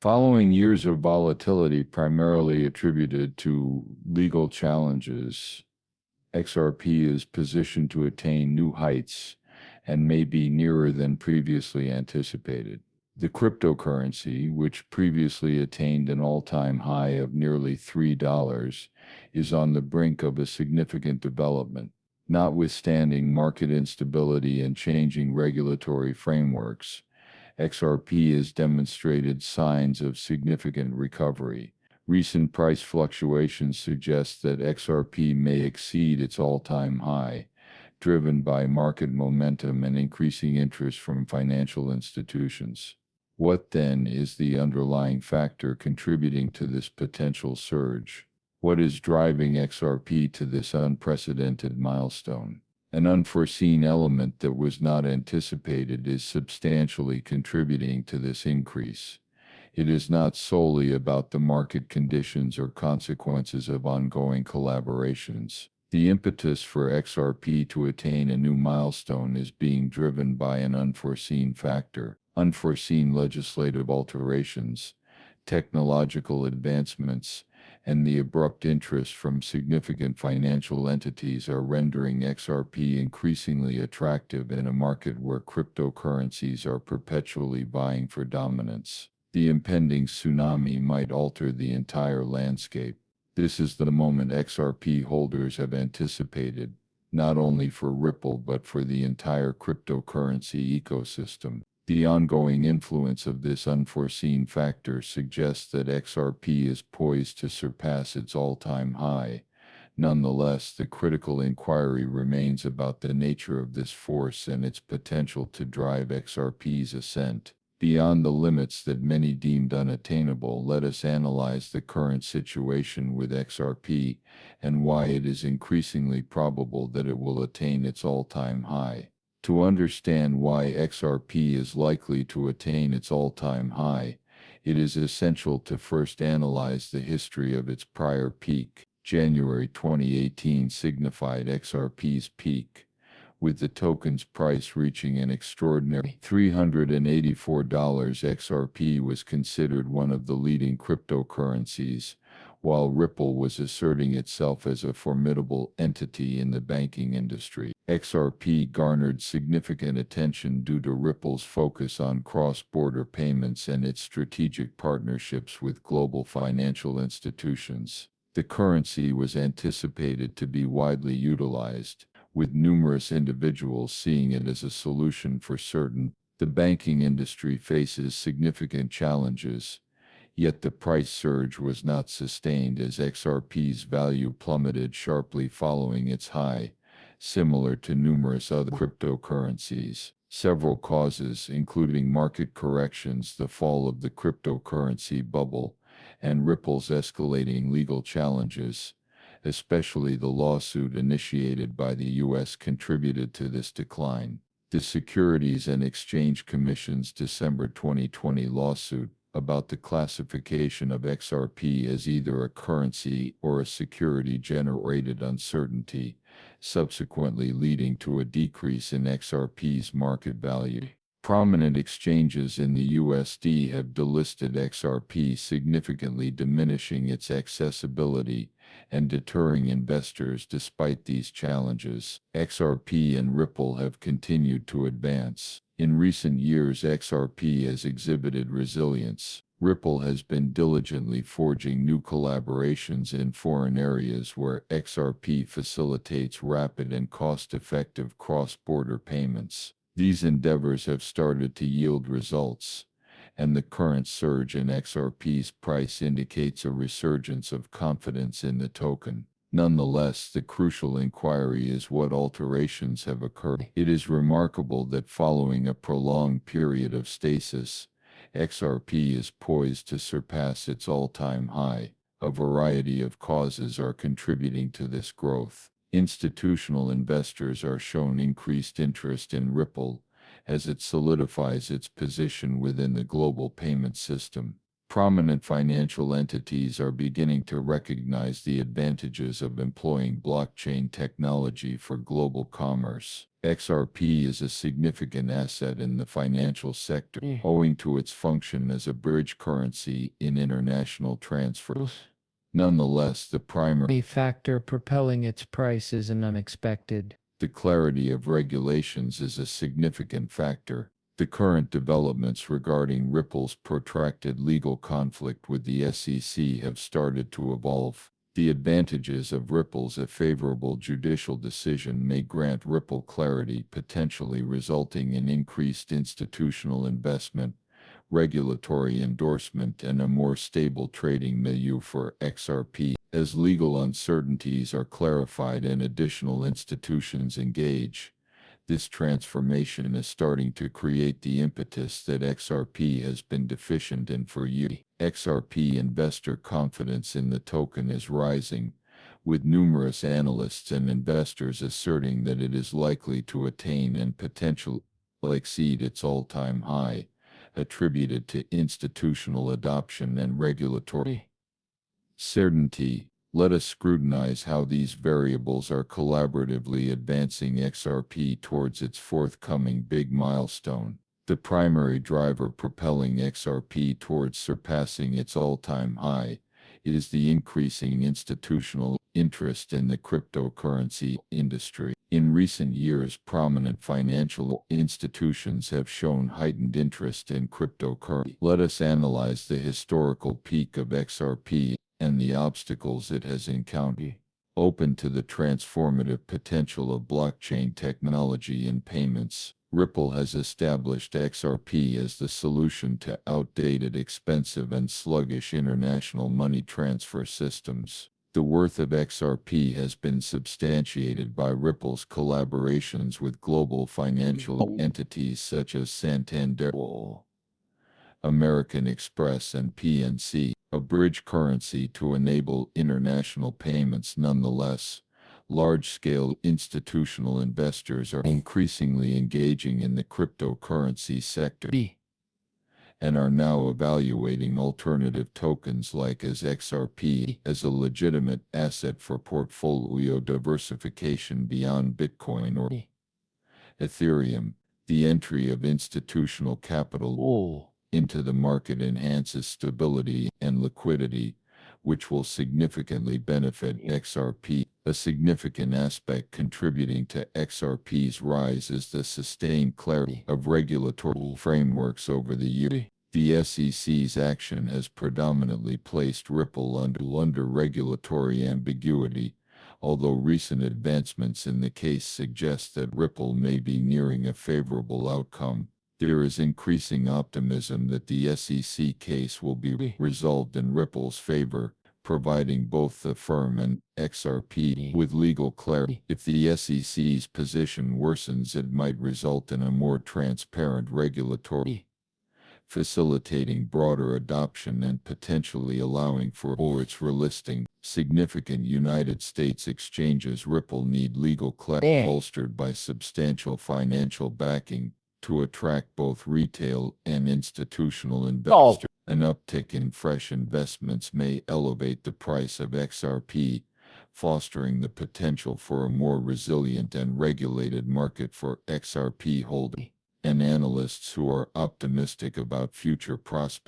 Following years of volatility primarily attributed to legal challenges, XRP is positioned to attain new heights and may be nearer than previously anticipated. The cryptocurrency, which previously attained an all-time high of nearly $3, is on the brink of a significant development. Notwithstanding market instability and changing regulatory frameworks, XRP has demonstrated signs of significant recovery. Recent price fluctuations suggest that XRP may exceed its all-time high, driven by market momentum and increasing interest from financial institutions. What then is the underlying factor contributing to this potential surge? What is driving XRP to this unprecedented milestone? An unforeseen element that was not anticipated is substantially contributing to this increase. It is not solely about the market conditions or consequences of ongoing collaborations. The impetus for XRP to attain a new milestone is being driven by an unforeseen factor. Unforeseen legislative alterations, technological advancements, and the abrupt interest from significant financial entities are rendering XRP increasingly attractive in a market where cryptocurrencies are perpetually vying for dominance. The impending tsunami might alter the entire landscape. This is the moment XRP holders have anticipated, not only for Ripple but for the entire cryptocurrency ecosystem. The ongoing influence of this unforeseen factor suggests that XRP is poised to surpass its all-time high. Nonetheless, the critical inquiry remains about the nature of this force and its potential to drive XRP's ascent. Beyond the limits that many deemed unattainable, let us analyze the current situation with XRP and why it is increasingly probable that it will attain its all-time high. To understand why XRP is likely to attain its all-time high, it is essential to first analyze the history of its prior peak. January 2018 signified XRP's peak, with the token's price reaching an extraordinary $384. XRP was considered one of the leading cryptocurrencies, while Ripple was asserting itself as a formidable entity in the banking industry. XRP garnered significant attention due to Ripple's focus on cross-border payments and its strategic partnerships with global financial institutions. The currency was anticipated to be widely utilized, with numerous individuals seeing it as a solution for certain. The banking industry faces significant challenges, yet the price surge was not sustained as XRP's value plummeted sharply following its high, similar to numerous other cryptocurrencies. Several causes, including market corrections, the fall of the cryptocurrency bubble, and Ripple's escalating legal challenges, especially the lawsuit initiated by the U.S., contributed to this decline. The Securities and Exchange Commission's December 2020 lawsuit about the classification of XRP as either a currency or a security generated uncertainty, subsequently leading to a decrease in XRP's market value. Prominent exchanges in the USD have delisted XRP, significantly diminishing its accessibility and deterring investors. Despite these challenges, XRP and Ripple have continued to advance. In recent years, XRP has exhibited resilience. Ripple has been diligently forging new collaborations in foreign areas where XRP facilitates rapid and cost-effective cross-border payments. These endeavors have started to yield results, and the current surge in XRP's price indicates a resurgence of confidence in the token. Nonetheless, the crucial inquiry is what alterations have occurred. It is remarkable that following a prolonged period of stasis, XRP is poised to surpass its all-time high. A variety of causes are contributing to this growth. Institutional investors are shown increased interest in Ripple as it solidifies its position within the global payment system. Prominent financial entities are beginning to recognize the advantages of employing blockchain technology for global commerce. XRP is a significant asset in the financial sector, owing to its function as a bridge currency in international transfers. Nonetheless, the primary factor propelling its price is an unexpected. The clarity of regulations is a significant factor. The current developments regarding Ripple's protracted legal conflict with the SEC have started to evolve. The advantages of Ripple's a favorable judicial decision may grant Ripple clarity, potentially resulting in increased institutional investment, regulatory endorsement, and a more stable trading milieu for XRP. As legal uncertainties are clarified and additional institutions engage, this transformation is starting to create the impetus that XRP has been deficient in for years. XRP investor confidence in the token is rising, with numerous analysts and investors asserting that it is likely to attain and potentially exceed its all-time high, attributed to institutional adoption and regulatory certainty. Let us scrutinize how these variables are collaboratively advancing XRP towards its forthcoming big milestone. The primary driver propelling XRP towards surpassing its all-time high is the increasing institutional interest in the cryptocurrency industry. In recent years, prominent financial institutions have shown heightened interest in cryptocurrency. Let us analyze the historical peak of XRP and the obstacles it has encountered. Open to the transformative potential of blockchain technology and payments, Ripple has established XRP as the solution to outdated, expensive, and sluggish international money transfer systems. The worth of XRP has been substantiated by Ripple's collaborations with global financial entities such as Santander, American Express, and PNC, a bridge currency to enable international payments. Nonetheless, large-scale institutional investors are increasingly engaging in the cryptocurrency sector and are now evaluating alternative tokens like XRP as a legitimate asset for portfolio diversification beyond Bitcoin or Ethereum. The entry of institutional capital into the market enhances stability and liquidity, which will significantly benefit XRP. A significant aspect contributing to XRP's rise is the sustained clarity of regulatory frameworks over the years. The SEC's action has predominantly placed Ripple under regulatory ambiguity, although recent advancements in the case suggest that Ripple may be nearing a favorable outcome. There is increasing optimism that the SEC case will be resolved in Ripple's favor, providing both the firm and XRP with legal clarity. If the SEC's position worsens, it might result in a more transparent regulatory, facilitating broader adoption and potentially allowing for its relisting. Significant United States exchanges Ripple need legal clarity bolstered by substantial financial backing to attract both retail and institutional investors. An uptick in fresh investments may elevate the price of XRP, fostering the potential for a more resilient and regulated market for XRP holders. And analysts who are optimistic about future prospects